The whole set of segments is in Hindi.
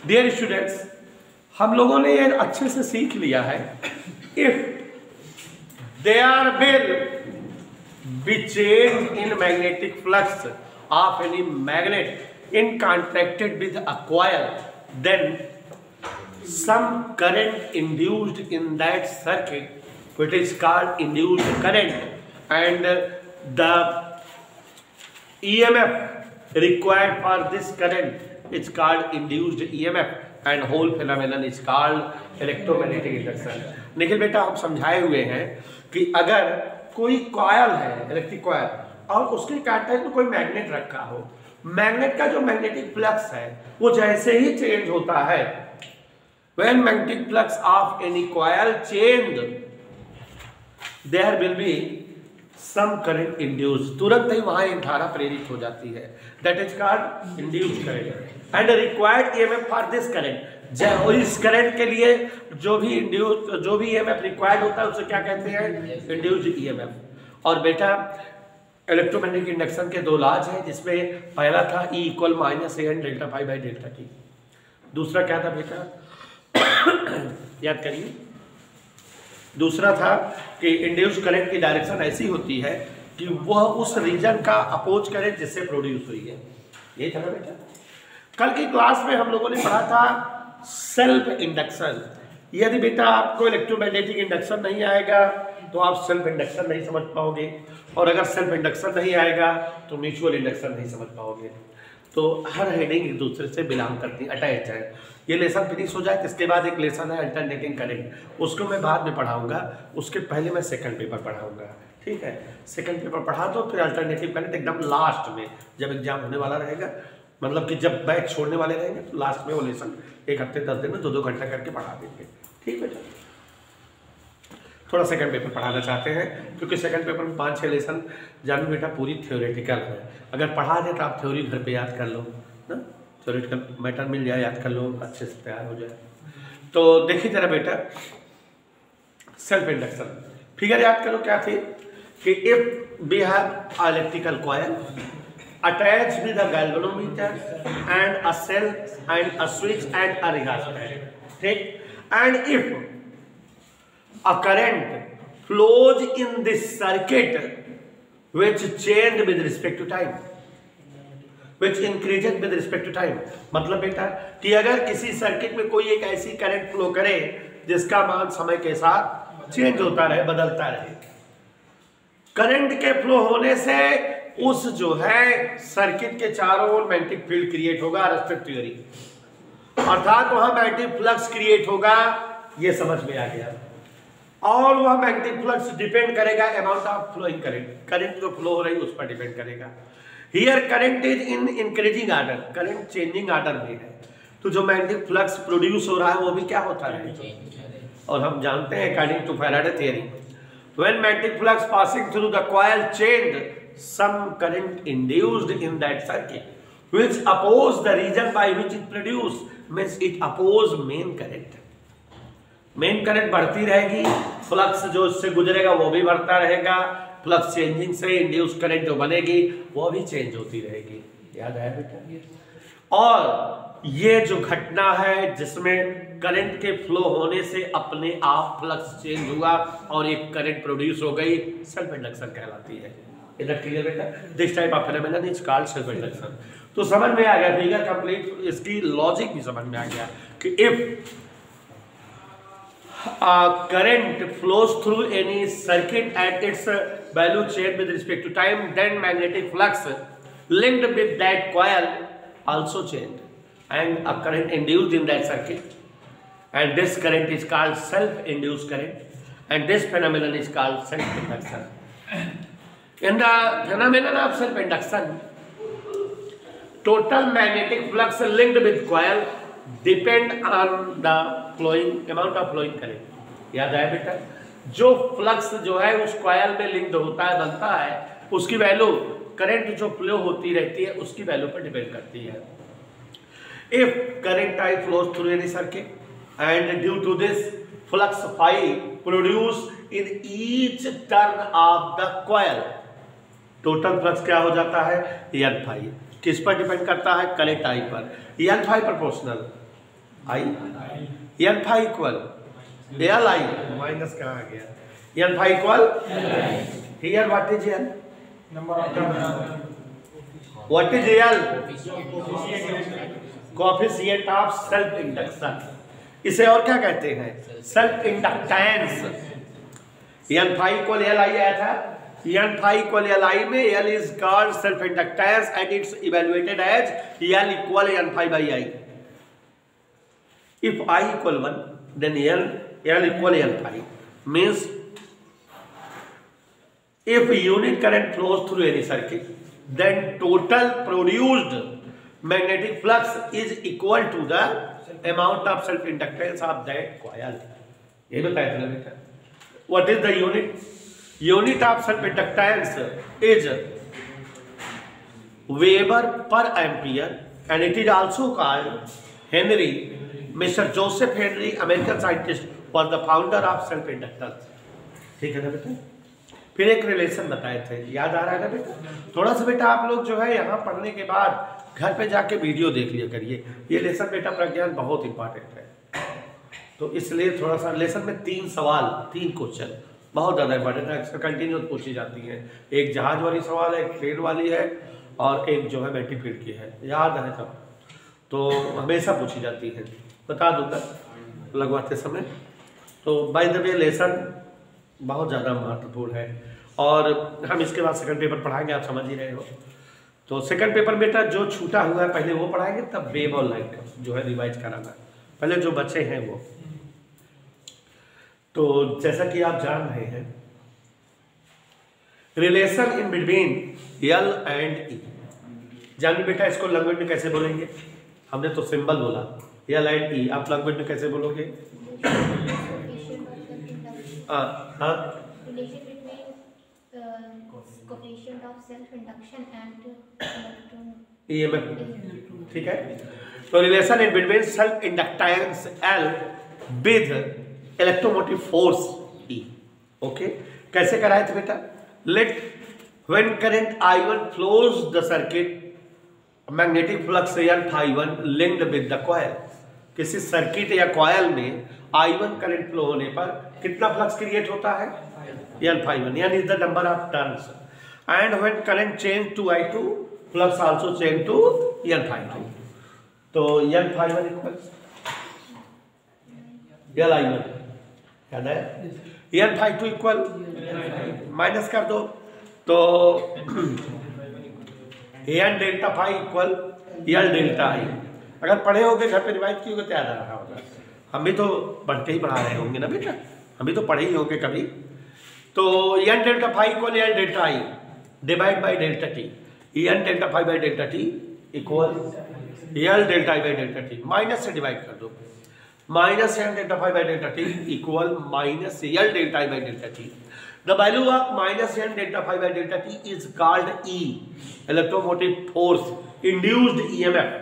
डियर स्टूडेंट्स, हम लोगों ने ये अच्छे से सीख लिया है, if there will be change in magnetic flux of any magnet in contacted with a coil, then some current induced in that circuit which is called induced current, and the EMF required for this current is called induced EMF, and whole phenomenon is called electromagnetic induction. Nikhil बेटा, हम समझाए हुए हैं कि अगर कोई कॉइल है, इलेक्ट्रिक कॉइल, और उसके कांटेक्ट में कोई मैग्नेट रखा हो, मैग्नेट का जो मैग्नेटिक फ्लक्स है वो जैसे ही चेंज होता है, when magnetic flux of any coil change, there will be some current induced, तुरंत ही वहां एक धारा प्रेरित हो जाती है, that is called induced current, and required EMF for this current, और इस करंट के लिए जो भी EMF रिक्वायर्ड होता है उसे क्या कहते हैं? Induced EMF। और बेटा इलेक्ट्रोमैग्नेटिक इंडक्शन के दो लॉज हैं, जिसमें पहला था E = -AN delta phi by delta T, दूसरा क्या था बेटा? याद करिए, दूसरा था कि इंड्यूस करंट की डायरेक्शन ऐसी होती है कि वह उस रीजन का अपोज करे जिससे प्रोड्यूस हुई है। यही था ना बेटा? कल की क्लास में हम लोगों ने पढ़ा था सेल्फ इंडक्शन। यदि बेटा आपको इलेक्ट्रोमैग्नेटिक इंडक्शन नहीं आएगा तो आप सेल्फ इंडक्शन नहीं समझ पाओगे, और अगर सेल्फ इंडक्शन नहीं आएगा तो म्यूचुअल इंडक्शन नहीं समझ पाओगे। तो हर हेडिंग एक दूसरे से बिलोंग करती है, अटैच है। ये लेसन फिनिश हो जाए, इसके बाद एक लेसन है अल्टरनेटिंग करंट, उसको मैं बाद में पढ़ाऊंगा, उसके पहले मैं सेकंड पेपर पढ़ाऊंगा, ठीक है? सेकंड पेपर पढ़ा दो, फिर अल्टरनेटिव करंट एकदम लास्ट में जब एग्जाम होने वाला रहेगा, मतलब कि जब बैच छोड़ने वाले रहेंगे तो लास्ट में वो लेसन 1 हफ्ते 10 दिन में 2-2 घंटा करके पढ़ा देंगे, ठीक है? थोड़ा सेकंड पेपर पढ़ाना चाहते हैं क्योंकि सेकंड पेपर में 5-6 लेसन जानू बेटा पूरी थ्योरेटिकल है। अगर पढ़ा दे तो आप थ्योरी घर पे याद कर लो ना, थ्योरेटिकल मैटर मिल जाए, याद कर लो, अच्छे से तैयार हो जाए। तो देखिए जरा बेटा, सेल्फ इंडक्शन फिगर याद करो क्या थी कि if we have electrical coil attached with a galvanometer and a cell and a switch and a rehearsal, ठीक? And if a current flows in this circuit which change with respect to time, which increases with respect to time, मतलब बेटा कि अगर किसी सर्किट में कोई एक ऐसी करंट फ्लो करे जिसका मान समय के साथ चेंज होता रहे, बदलता रहे, करंट के फ्लो होने से उस जो है सर्किट के चारों ओर मैग्नेटिक फील्ड क्रिएट होगा, अरस्टड थ्योरी, अर्थात वहां मैग्नेटिक फ्लक्स क्रिएट होगा। ये समझ में आ गया? और वह मैग्नेटिक फ्लक्स डिपेंड करेगा amount of flowing current, current जो फ्लो हो रही है उस पर डिपेंड करेगा। Here current is in increasing order, current changing order में है, तो जो मैग्नेटिक फ्लक्स प्रोड्यूस हो रहा है वो भी क्या होता है? और हम जानते हैं according to Faraday theory, when magnetic flux passing through the coil change some current induced in that circuit which oppose the reason by which it produce, means it oppose main current. Main current बढ़ती रहेगी, फ्लक्स जो इससे गुजरेगा वो भी बढ़ता रहेगा, फ्लक्स चेंजिंग से इंड्यूस करंट जो बनेगी वो भी चेंज होती रहेगी। याद आया बेटा? और ये जो घटना है जिसमें करंट के फ्लो होने से अपने आप फ्लक्स चेंज हुआ और एक करंट प्रोड्यूस हो गई, सेल्फ इंडक्शन कहलाती है। इधर क्लियर बेटा? This type of phenomenon is called self induction. तो समझ में आ गया, फिगर कंप्लीट, इसकी लॉजिक भी समझ में आ गया कि if current flows through any circuit and its value change with respect to time, then magnetic flux linked with that coil also changed and a current induced in that circuit, and this current is called self-induced current, and this phenomenon is called self-induction. In the phenomenon of self-induction, total magnetic flux linked with coil depend on the flowing amount of flowing current. याद आया बेटा? जो फ्लक्स जो है उस कॉइल में लिंक्ड होता है, बनता है, उसकी वैल्यू करंट जो फ्लो होती रहती है उसकी वैल्यू पर डिपेंड करती है। If current I flows through any circuit and due to this flux phi produce in each turn of the coil, total flux क्या हो जाता है? N phi. किस पर डिपेंड करता है? करंट आई पर। N phi proportional I N phi equal L I minus कहाँ आ गया N phi equal here what is L what is L coefficient of self induction इसे और क्या कहते हैं self inductance N phi equal L I आया था N phi equal L I में L is called self inductance and it's evaluated as L equal N phi by I if I equal 1 then L equal L phi means if unit current flows through any circuit then total produced magnetic flux is equal to the amount of self inductance of that coil. ये बताया था बेटा. What is the unit? Unit of self inductance is Weber per ampere and it is also called Henry. Mr. Joseph Henry, American scientist, was the founder of self inductance. ठीक है ना बेटा. फिर एक रिलेशन बताए थे, याद आ रहा है ना बेटा. थोड़ा सा बेटा आप लोग जो है यहाँ पढ़ने के बाद घर पे जाके वीडियो देख लिया करिए. ये लेसन बेटा प्रज्ञान बहुत इंपॉर्टेंट है, तो इसलिए थोड़ा सा लेसन में 3 सवाल 3 क्वेश्चन बहुत ज़्यादा इंपॉर्टेंट है, अक्सर कंटिन्यूस पूछी जाती हैं. एक जहाज वाली सवाल है, एक ट्रेन वाली है और एक जो है बैटरी फील्ड की है. याद है सब, तो हमेशा पूछी जाती है. बता दूंगा लगवाते समय. तो बाय द वे लेसन बहुत ज़्यादा महत्वपूर्ण है और हम इसके बाद सेकंड पेपर पढ़ाएंगे, आप समझ ही रहे हो. तो सेकंड पेपर बेटा जो छूटा हुआ है पहले वो पढ़ाएंगे, तब वेव और लाइट जो है रिवाइज कराना. पहले जो बच्चे हैं वो, तो जैसा कि आप जान रहे हैं relation in between L and E. जानिए बेटा इसको लैंग्वेज में कैसे बोलेंगे. हमने तो सिंबल बोला एल एंड ई, आप लैंग्वेज में कैसे बोलोगे. EMF, ठीक है. तो relation in between self inductance L with electromotive force E. Okay, कैसे कराए थे बेटा. Let when current I1 flows the circuit magnetic flux N∅1 linked with the coil. किसी सर्किट या कॉइल में I1 करंट फ्लो होने पर कितना फ्लक्स क्रिएट होता है N∅1, यानी is the number of turns. And when current change to I2 flux also change to N∅2. तो N∅1 इक्वल Li1, याद है. N∅2 इक्वल माइनस कर दो तो N delta phi equal L delta I. अगर पढ़े होगे घर पे रिवाइज किए होगे तो याद आ रहा होगा. हम भी तो बढ़ते ही पढ़ा रहे होंगे ना बेटा, हम भी तो पढ़े ही होंगे कभी. तो N delta phi equal L delta I divide by delta T. N delta phi by delta T equal L delta I by delta T. Minus से डिवाइड कर दो. Minus N delta phi by delta T equal minus L delta I by delta T. The value of minus N delta phi by delta t is called E, electromotive force induced EMF.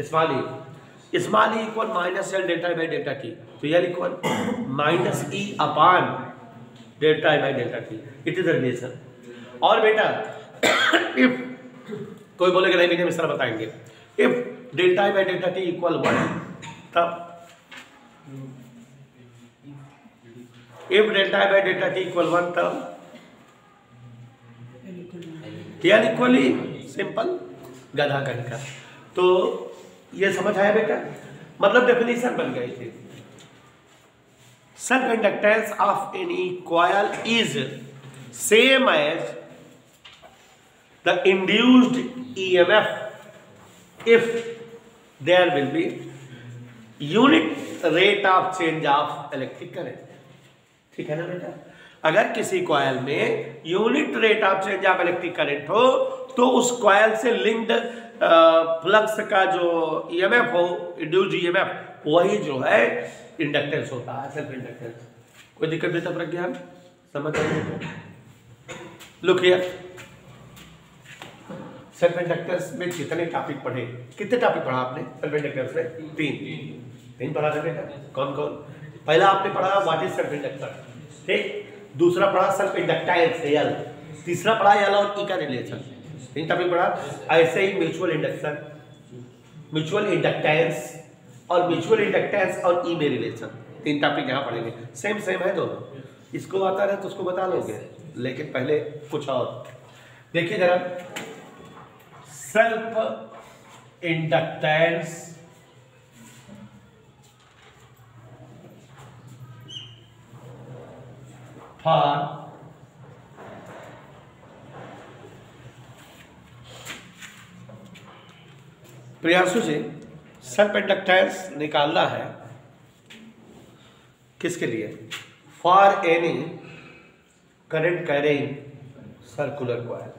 Small e equal minus L delta I by delta t. So L equal minus E upon delta I by delta t. It is a relation. और बेटा if कोई बोलेगा नहीं मैंने इस तरह बताएंगे. If delta I by delta t equal 1 तब if delta I by delta t equal 1 तब L इक्वली सिंपल गधा कहीं का. तो ये समझ आया बेटा, मतलब डेफिनेशन बन गई थी. Self inductance of any coil is same as the induced EMF if there will be unit rate of change of electric current. ठीक है ना बेटा. अगर किसी कॉइल में unit rate of change of electric current हो तो उस कॉइल से लिंक्ड फ्लक्स का जो EMF हो, इंड्यूस्ड EMF, वही जो है इंडक्टेंस होता है, सेल्फ इंडक्टेंस. कोई दिक्कत नहीं था प्रज्ञान, समझ आए. लुक हियर, सेल्फ इंडक्टेंस में कितने टॉपिक पढ़े, कितने टॉपिक पढ़ा आपने सेल्फ इंडक्टेंस में. 3 पढ़ा था बेटा. कौन कौन. पहला आपने पढ़ा व्हाट इज सेल्फ इंडक्टर, ठीक. दूसरा पढ़ा सेल्फ इंडक्टेंस L. तीसरा पढ़ा L और E का रिलेशन. 3 टॉपिक पढ़ा. ऐसे ही म्यूचुअल इंडक्शन, म्यूचुअल इंडक्टेंस और म्यूचुअल इंडक्टेंस और ई में रिलेशन, 3 टॉपिक यहाँ पढ़ेंगे। सेम सेम है दोनों, इसको आता है तो उसको बता लोगे, लेकिन पहले कुछ और देखिए जरा। सेल्फ इंडक्टेंस फॉर प्रयासों से सेल्फ इंडक्टेंस निकालना है किसके लिए? For any current carrying circular coil.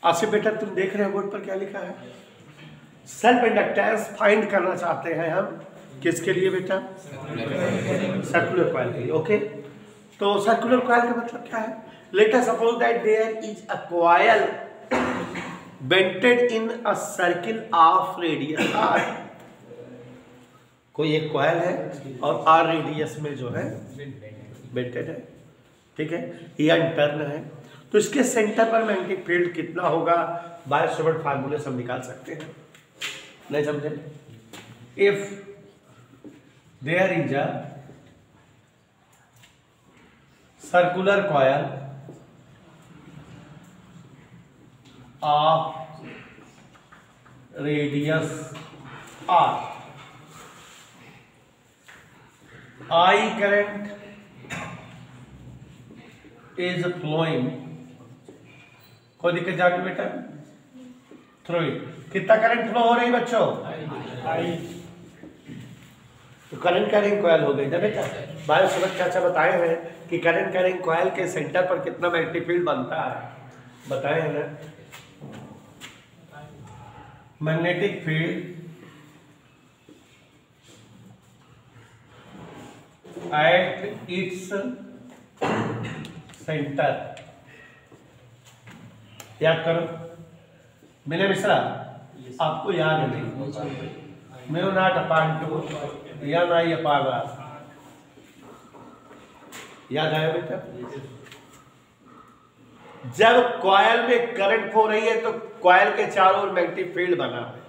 Asif बेटा तुम देख रहे हो बोर्ड पर क्या लिखा है? सेल्फ इंडक्टेंस फाइंड करना चाहते हैं हम, किसके लिए बेटा? सर्कुलर कॉइल के लिए। ओके, तो सर्कुलर कॉइल का मतलब क्या है? Let us suppose that there is a coil bented in a circle of radius r। कोई एक कॉइल है और r रेडियस में जो है बेंटेड है, ठीक है, या टर्न है, तो इसके सेंटर पर मैग्नेटिक फील्ड कितना होगा? बाय स्टोक्स फार्मूले से हम निकाल सकते हैं, नहीं समझे? If there is a circular coil of radius r, I current is flowing, कोई दिक्कत जाके बेटा थ्रू इट। कितना करंट फ्लो हो रही है बच्चों? I। तो करंट कैरिंग कॉइल हो गई ना बेटा। बायो समझ चाचा बताए हैं कि करंट कैरिंग कॉइल के सेंटर पर कितना मैग्नेटिक फील्ड बनता है, बताए हैं ना? Magnetic field at its centre, याद करो मिले मिश्रा, आपको याद नहीं, म्यू नॉट अपान 2 या ना ये पागा, याद आया बेटा? जब कॉइल में करंट हो रही है तो कॉइल के चारों ओर मैग्नेटिक फील्ड बना है,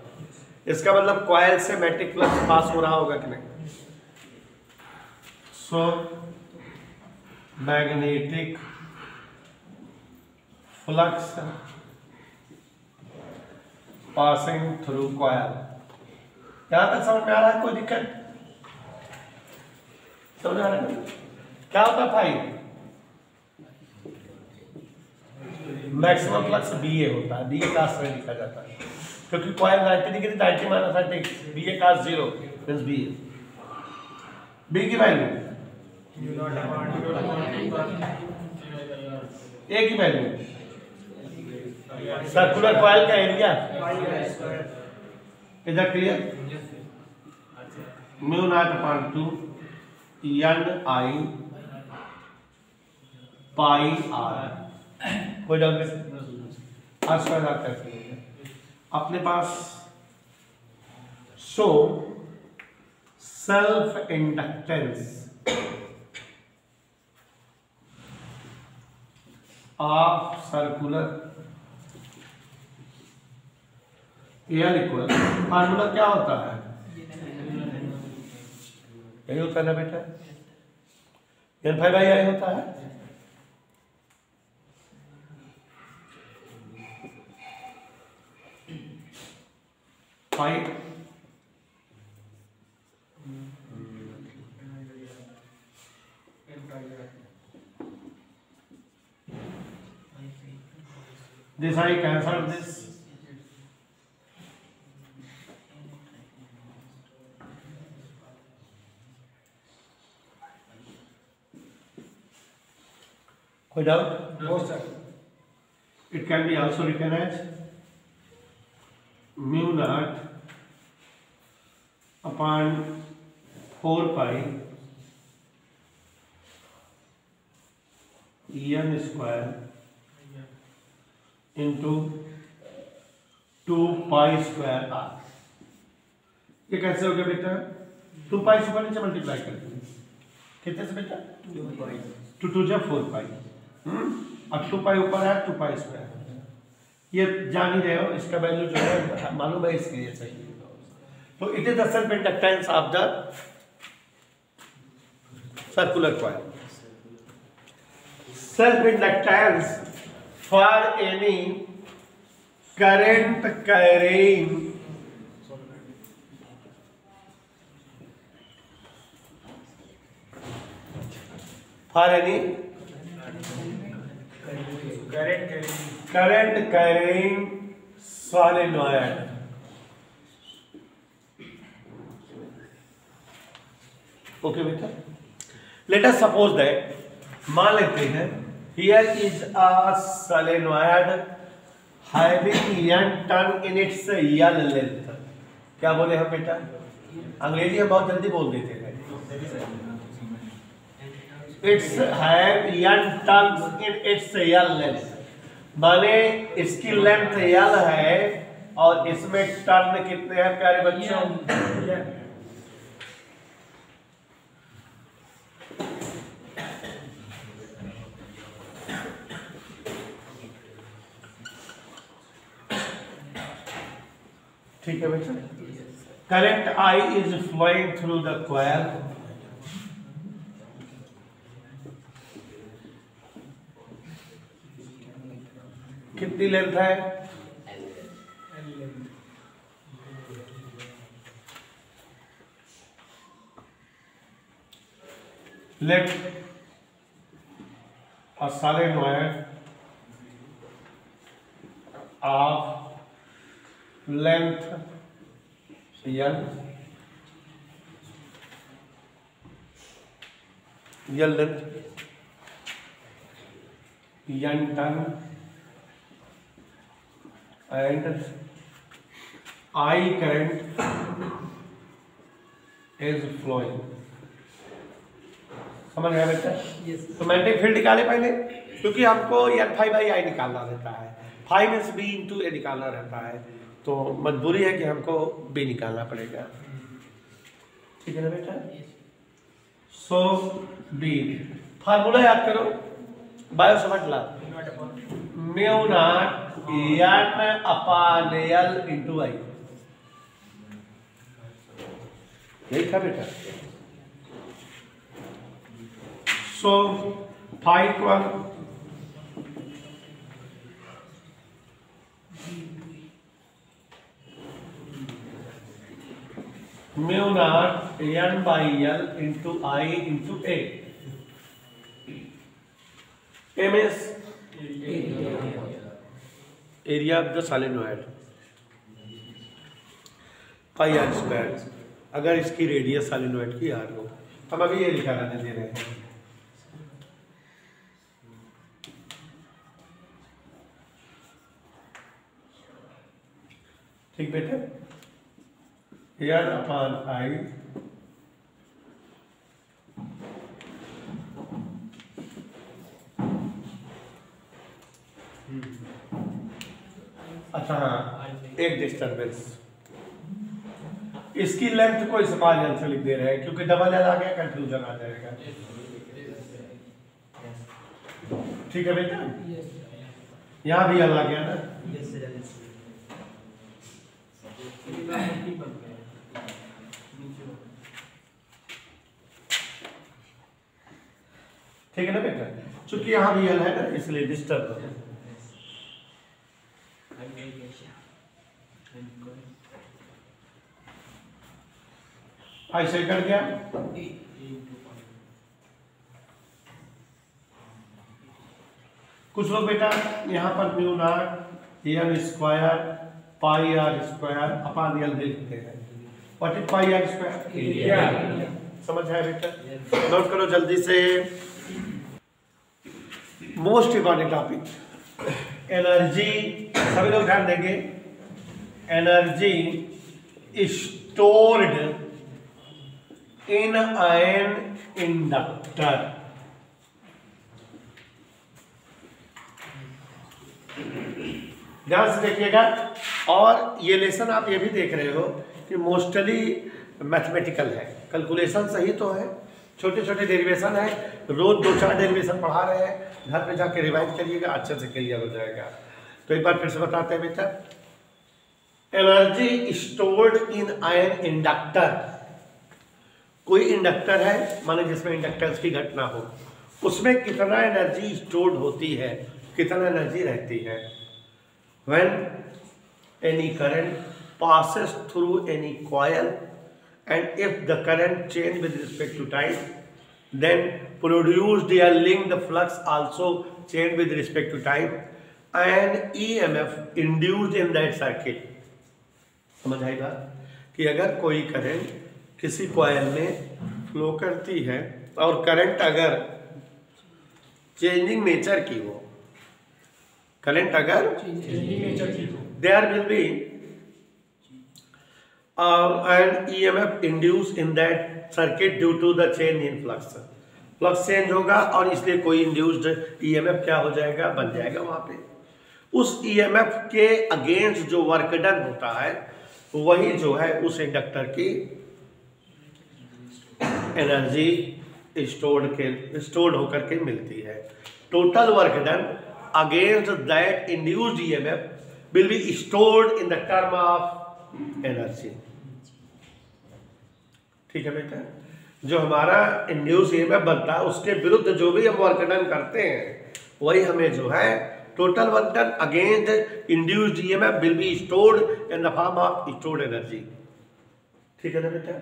इसका मतलब कॉइल से मैग्नेटिक फ्लक्स पास हो रहा होगा कि नहीं? So magnetic flux passing through coil. यहां तक समझ में आ रहा है? कोई दिक्कत समझ आ रहा है? क्या होता है भाई? मैक्सिमम फ्लक्स BA होता है, BA का से लिखा जाता है, क्योंकि कॉइल 90 डिग्री 90 माइनस 90, BA का 0 मींस BA। B की वैल्यू A की वैल्यू, सर्कुलर कॉइल का एरिया इधर clear, mu not upon 2 N I pi R। कोई डाउट नहीं? आज का बात करते हैं अपने पास। So self inductance of circular air equal, formula क्या होता है? यही होता है ना बेटा, N5/I होता है। Five this I cancel this, कोई doubt? No sir. It can be also written as mu naught upon 4 pi N square into 2 pi square R. ये कैसे हो गया बेटा? 2 पाई से ऊपर नीचे मल्टीप्लाई कर देंगे, कितने से बेटा? 2 2 जा 4 पाई, अब 2 पाई ऊपर है 2 पाई स्क्वायर, ये जान ही रहे हो, इसका वैल्यू जो है मालूम है, इसके लिए सही। तो it is the self inductance of the circular coil. Self inductance for any current carrying for any current carrying solenoid। Okay बेटा, लेट अस सपोज दैट, मान लेते हैं here is a solenoid having n turn in its L length। क्या बोले हम बेटा? अंग्रेजी हम बहुत जल्दी बोल देते हैं। It's have n turns in its L length, माने इसकी लेंथ L है और इसमें टर्न कितने हैं प्यारे बच्चों? ठीक है बेटा। Current I is flowing through the coil, कितनी लेंथ है? Let a solenoid of length L, L length n turn and I current is flowing। समझ गया बेटा? तो मैग्नेटिक फील्ड निकाले पहले, क्योंकि हमको N∅I निकालना रहता है, phi means B into A निकालना रहता है, तो मजबूरी है कि हमको B निकालना पड़ेगा। ठीक है ना बेटा? सो B फार्मूला याद करो, बायो समझ ला, mu not N upon L into I, यही था बेटा। So phi equal mu not N by L into I into A। A means area of the solenoid, pi R square, अगर इसकी रेडियस सॉलिनॉइड की आर हो। हम अभी ये लिखा रहने दे रहे हैं। ठीक बेटे, एयर अपॉन आई अच्छा हाँ, एक डिस्टर्बेंस, इसकी लेंथ को स्मॉल एल से लिख दे रहे हैं, क्योंकि डबल एल आ गया कंफ्यूजन आ जाएगा। ठीक है बेटा, यहाँ भी एल आ गया ना। ठीक है ना बेटा, चूंकि यहाँ भी एल है ना, इसलिए डिस्टर्ब है। ऐसे कर गया। कुछ लोग बेटा यहाँ पर mu not N square pi R square upon L लिखते हैं। What is pi R square? समझ है बेटा? नोट करो जल्दी से। मोस्ट इंपॉर्टेंट टॉपिक, एनर्जी, सभी लोग ध्यान देंगे। Energy stored in an inductor. ध्यान से देखिएगा। और ये लेसन आप ये भी देख रहे हो कि मोस्टली मैथमेटिकल है, कैलकुलेशन सही तो है, छोटे छोटे डेरिवेशन है, रोज 2-4 डेरिवेशन पढ़ा रहे हैं, घर पे जाके रिवाइज करिएगा, अच्छे से क्लियर हो जाएगा। तो एक बार फिर से बताते हैं बेटा, energy stored in ion inductor. कोई इंडक्टर है माने जिसमें इंडक्टेंस की घटना हो, उसमें कितना एनर्जी स्टोर्ड होती है, कितना एनर्जी रहती है। When any current passes through any coil and if the current change with respect to time, then produced या linked flux also change with respect to time and EMF induced in that circuit। समझ आई बात कि अगर कोई करंट किसी कॉइल में फ्लो करती है और करंट अगर चेंजिंग नेचर की हो, करंट अगर there will be an EMF induce in that circuit due to the change in flux. Flux change होगा और इसलिए कोई इंड्यूस्ड EMF क्या हो जाएगा, बन जाएगा वहां पे। उस EMF के अगेंस्ट जो वर्क डन होता है वही जो है उस इंडक्टर की एनर्जी स्टोर्ड होकर के मिलती है। Total work done against that induced EMF will be stored in the term of energy। ठीक है बेटा, जो हमारा इंड्यूस EMF बनता है उसके विरुद्ध जो भी हम वर्क डन करते हैं वही हमें जो है total work done against induced EMF will be stored in the form of stored energy। ठीक है ना बेटा।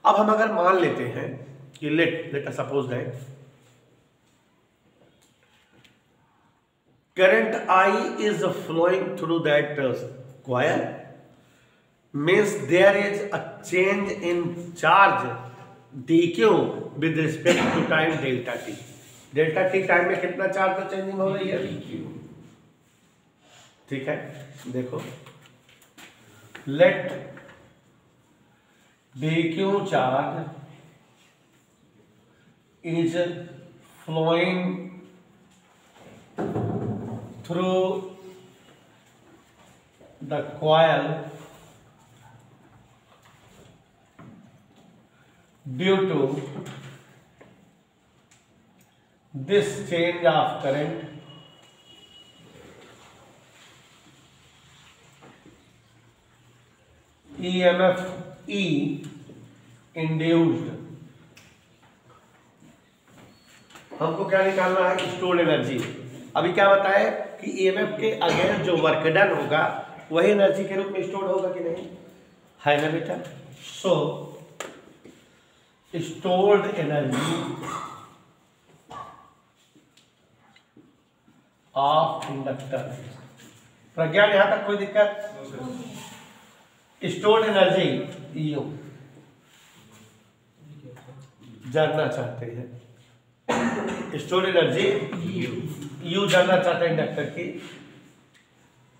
अब हम अगर मान लेते हैं कि late us suppose that current I is flowing through that coil, means there is a change in charge dq with respect to time delta t। Delta T time में कितना चार्ज का चेंजिंग हो रही है, ठीक है। देखो let dq charge is flowing through the coil due to this change of current EMF E induced। हमको क्या निकालना है, स्टोर्ड एनर्जी। अभी क्या बताए कि EMF के अगेंस्ट जो वर्क डन होगा वही एनर्जी के रूप में स्टोर होगा कि नहीं, है ना बेटा। सो स्टोर्ड एनर्जी ऑफ इंडक्टर। प्रज्ञान यहां तक कोई दिक्कत? स्टोर्ड एनर्जी यू जानना चाहते हैं, स्टोर्ड एनर्जी यू जानना चाहते हैं इंडक्टर की।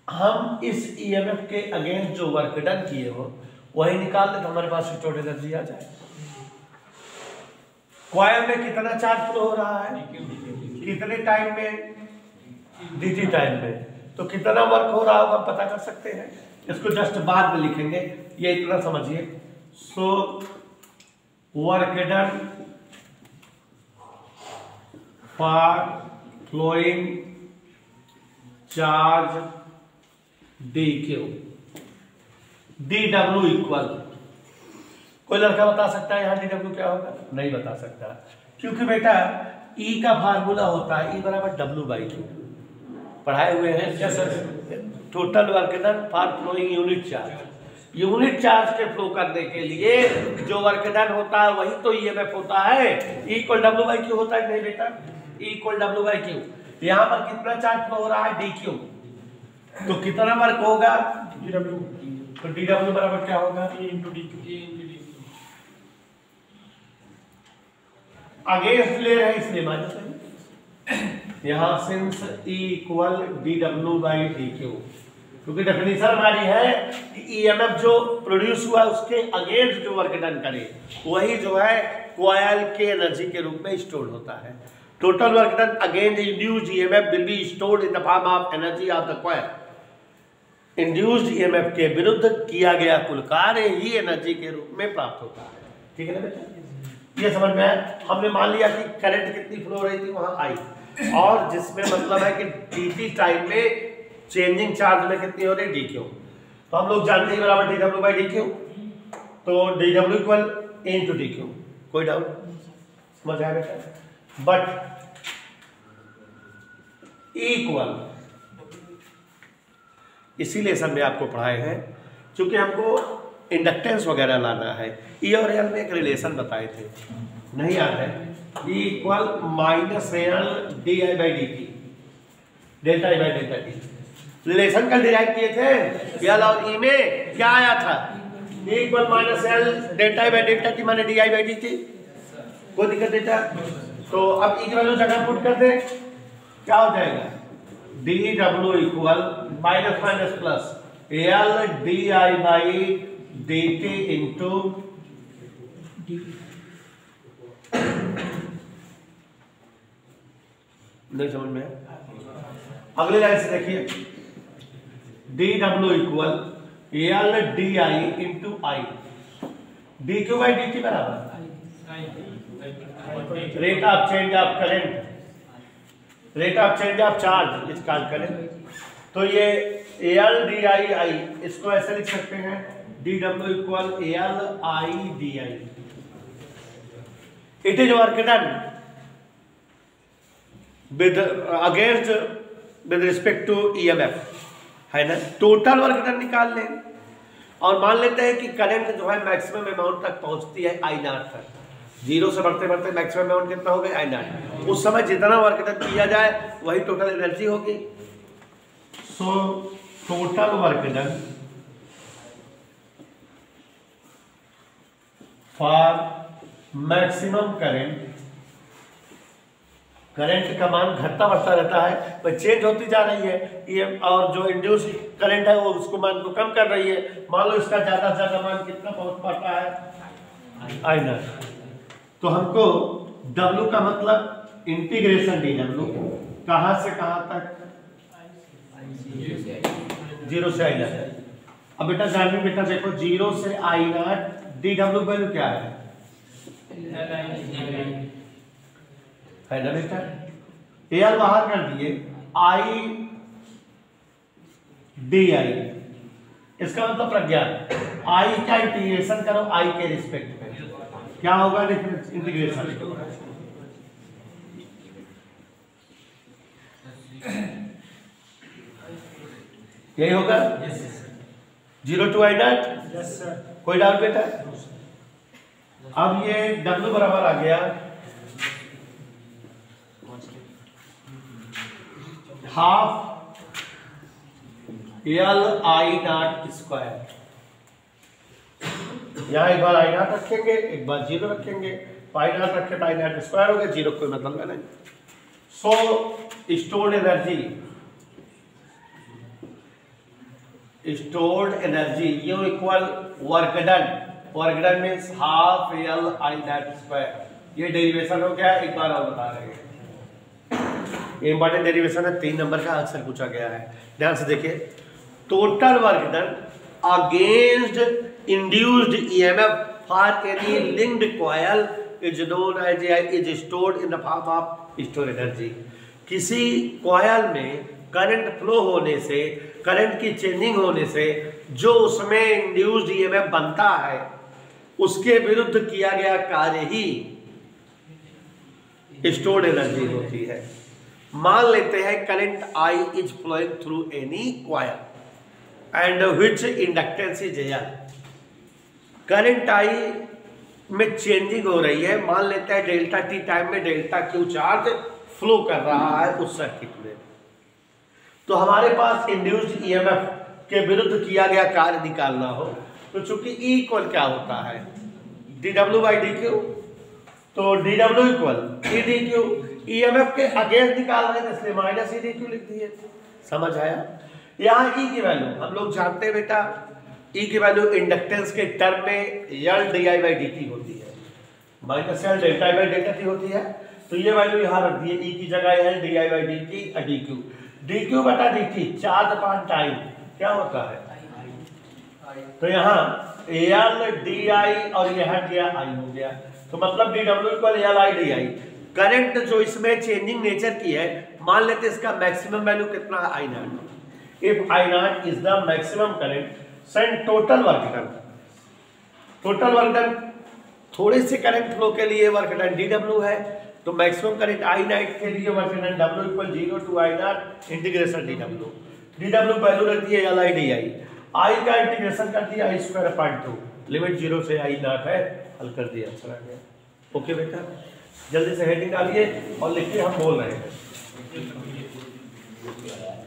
हम इस EMF के अगेंस्ट जो वर्क डन किए हो वही निकाल दे तो हमारे पास स्टोर्ड एनर्जी आ जाए। कॉइल में कितना चार्ज फ्लो हो रहा है, कितने टाइम में, dt टाइम में, तो कितना वर्क हो रहा होगा पता कर सकते हैं। इसको जस्ट बाद में लिखेंगे, ये इतना समझिए। So work done for flowing charge dq dw equal, कोई लड़का बता सकता है यहाँ dw क्या होगा? नहीं बता सकता, क्योंकि बेटा E का फार्मूला होता है E बराबर w/q। पढ़ाए हुए हैं जैसे total work done for flowing unit charge. Unit charge के फ्लो करने के लिए जो वर्क डन होता है वही तो EMF होता है। E इक्वल w/q होता है नहीं बेटा, E इक्वल w/q। यहाँ पर कितना चार्ज फ्लो हो रहा है dq, तो कितना वर्क होगा dw, तो dw बराबर क्या होगा E इंटू dq। अगेंस्ट ले रहे हैं इसलिए माइनस है यहाँ, सिंस E इक्वल dw/dq, क्योंकि डेफिनेशन हमारी है कि EMF जो प्रोड्यूस हुआ उसके अगेंस्ट जो वर्क डन करे वही जो है कॉइल के एनर्जी के रूप में स्टोर होता है। Total work done against induced EMF will be stored in the form of energy of the coil. Induced EMF के विरुद्ध किया गया कुल कार्य ही एनर्जी के रूप में प्राप्त होता है। ठीक है ना बेटा, ये समझ में आया। हमने मान लिया कि करंट कितनी फ्लो हो रही थी वहां आई, और जिसमें मतलब है कि dt टाइम में चेंजिंग चार्ज में कितनी हो रही dq, तो हम लोग जानते हैं बराबर dw बाई dq, तो dw इक्वल इनटू dq, कोई डाउट समझ आया बेटा। बट इक्वल इसीलिए सब में आपको पढ़ाए हैं क्योंकि हमको इंडक्टेंस वगैरह लाना है। ई और एल में एक रिलेशन बताए थे, नहीं याद है? E equal minus L D I by D T, delta I by delta T. Relation कल डिराइव किए थे एल और ई में, क्या आया था? E equal minus L delta I by delta T माने D I by D T. कोई दिक्कत बेटा? तो अब ई की वैल्यू जगह पुट कर दे, क्या हो जाएगा? D W equal minus minus plus L D I by D T into नहीं समझ में? अगले लाइन से देखिए, D W equal L D I into I, D Q by D T बराबर rate of change of current, rate of change of charge इस काल करें। तो ये एल डी आई आई इसको ऐसे लिख सकते हैं, D W equal L I D I. It is work done with against with respect to EMF, है ना? टोटल वर्क डन निकाल लें और मान लेते हैं कि करंट जो है मैक्सिमम अमाउंट तक पहुंचती है आई नॉट तक, जीरो से बढ़ते बढ़ते मैक्सिमम अमाउंट कितना हो गया? आई नॉट। उस समय जितना वर्क डन किया जाए वही टोटल एनर्जी होगी। So total work done for maximum current, current का मान घटता बढ़ता रहता है, पर चेंज होती जा रही है ये, और जो इंड्यूस करंट है वो उसको मान को कम कर रही है। मान लो इसका ज्यादा से ज्यादा मान कितना पहुंच पाता है? I not. तो हमको W का मतलब इंटीग्रेशन डी डब्ल्यू, कहां से कहां तक? जीरो से आई नॉट। अब बेटा जानवी बेटा देखो, जीरो से आई नॉट डी डब्ल्यू वैल्यू क्या है? है ना बेटा? एल बाहर कर दिए, आई डी आई, इसका मतलब प्रज्ञान। आई का इंटीग्रेशन करो आई के रिस्पेक्ट में, क्या होगा इंटीग्रेशन? यही होगा जीरो टू आई नॉट। कोई डाउट बेटा? अब ये W बराबर आ गया half L I not square. यहाँ एक बार आई नॉट रखेंगे, एक बार जीरो रखेंगे, आई नॉट रखे तो आई नॉट स्क्वायर हो गया, जीरो कोई मतलब नहीं। So stored energy U equal work done, work done means half L I not square. ये डेरिवेशन हो गया, एक बार और बता रहे हैं, ये इंपॉर्टेंट डेरिवेशन है, 3 नंबर का अक्सर पूछा गया है, ध्यान से देखिए। Total work done against induced EMF for any linked coil is known as is stored in the form of stored energy। किसी कॉयल में करंट फ्लो होने से, करंट की चेंजिंग होने से जो उसमें इंड्यूस्ड EMF बनता है उसके विरुद्ध किया गया कार्य ही स्टोर्ड एनर्जी होती है। मान लेते हैं current I is flowing through any coil and which inductance is L। Current I में चेंजिंग हो रही है, मान लेते हैं डेल्टा टी टाइम में डेल्टा क्यू चार्ज फ्लो कर रहा है उस सर्किट में। तो हमारे पास इंड्यूस्ड ईएमएफ के विरुद्ध किया गया कार्य निकालना हो तो चूंकि ई इक्वल क्या होता है? D W by D Q. तो D W equal E D Q, EMF के अगेंस्ट निकाल रहे हैं इसलिए माइनस ई डी क्यू लिख दिए। समझ आया? यहाँ ई की वैल्यू हम लोग जानते हैं बेटा, ई की वैल्यू इंडक्टेंस के टर्म में L D I by D T होती है, minus L delta I by delta T होती है। तो ये वैल्यू यहाँ रख दी, ई की जगह L D I by D T D Q, D Q बटा D T charge upon time, क्या होता है, तो यहाँ एल डी आई और यह गया आई हो गया, तो मतलब D W equal L I D I. Current जो इसमें चेंजिंग नेचर की है, मान लेते हैं इसका मैक्सिमम वैल्यू कितना है, I not. If I not is the maximum current, send total work done. Total work done, थोड़े से करंट फ्लो के लिए वर्क डन डी डब्ल्यू है, तो मैक्सिमम करंट आई नॉट के लिए work done W equal 0 to I naught integration D W. D W value रहती है एल आई डी आई, आई का इंटीग्रेशन कर दिया आई स्क्वायर अपॉन 2, लिमिट 0 से आई नॉट है, हल कर दिया, आंसर आ गया। ओके बेटा, जल्दी से हेडिंग डालिए और लिखिए हम बोल रहे हैं,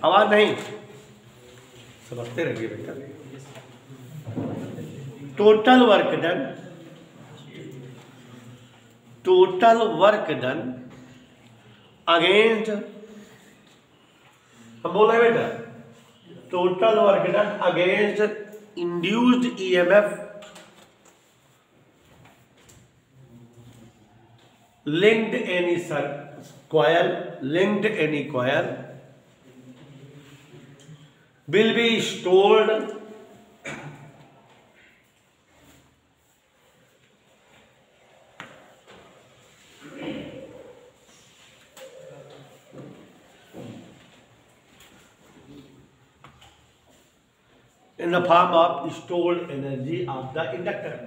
आवाज नहीं, समझते रहिए बेटा। Total work done, total work done against, हम बोल रहे हैं बेटा, total work done against induced EMF linked any coil, linked any coil will be stored in the form of stored energy of the inductor.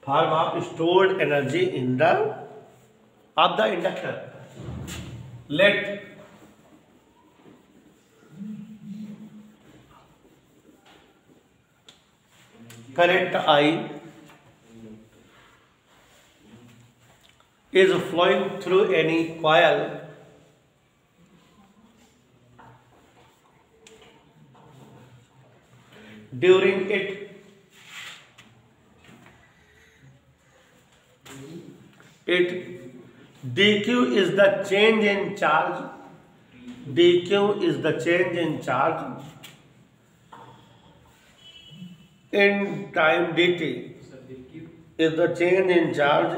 Form of stored energy in the of the inductor. Let current I is flowing through any coil during it dq is the change in charge, dq is the change in charge in time dt is the change in charge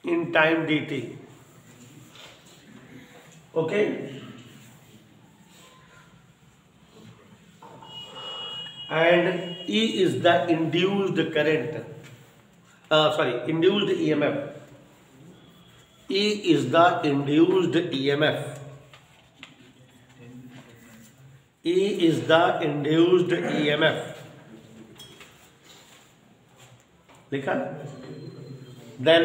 in time dt. Okay, and E is the induced current, induced EMF. E is the induced EMF. E is the induced EMF. लिखा? Then